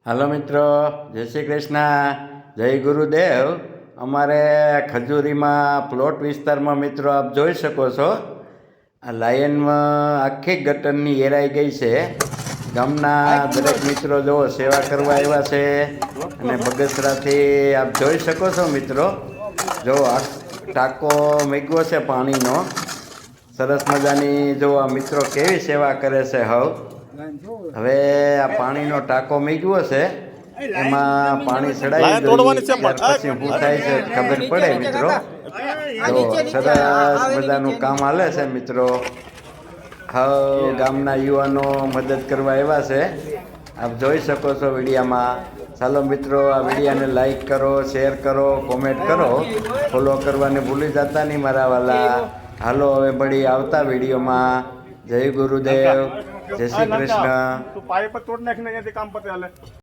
હાલો મિત્રો, જય શ્રી કૃષ્ણ, જય ગુરુદેવ. અમારે ખજૂરીમાં પ્લોટ વિસ્તારમાં મિત્રો આપ જોઈ શકો છો, આ લાયનમાં આખી ગટરની એરાઈ ગઈ છે. ગામના દરેક મિત્રો જો સેવા કરવા આવ્યા છે અને બગસરાથી આપ જોઈ શકો છો મિત્રો. જો આ ટાંકો મેઘવો છે પાણીનો, સરસ મજાની. જો આ મિત્રો કેવી સેવા કરે છે. હવે આ પાણીનો ટાંકો મેઘવો છે, એમાં પાણી ચડાવી દઈએ, ત્યાર પછી શું થાય છે ખબર પડે મિત્રો. જો સરસ મજાનું કામ હાલે છે મિત્રો. હવે ગામના યુવાનો મદદ કરવા આવ્યા છે, આપ જોઈ શકો છો વિડીયામાં. ચાલો મિત્રો, આ વિડીયાને લાઈક કરો, શેર કરો, કોમેન્ટ કરો, ફોલો કરવાને ભૂલી જતા નહીં મારા વાલા. હાલો હવે મળી આવતા વિડીયોમાં. જય ગુરુદેવ, જય શ્રી કૃષ્ણ.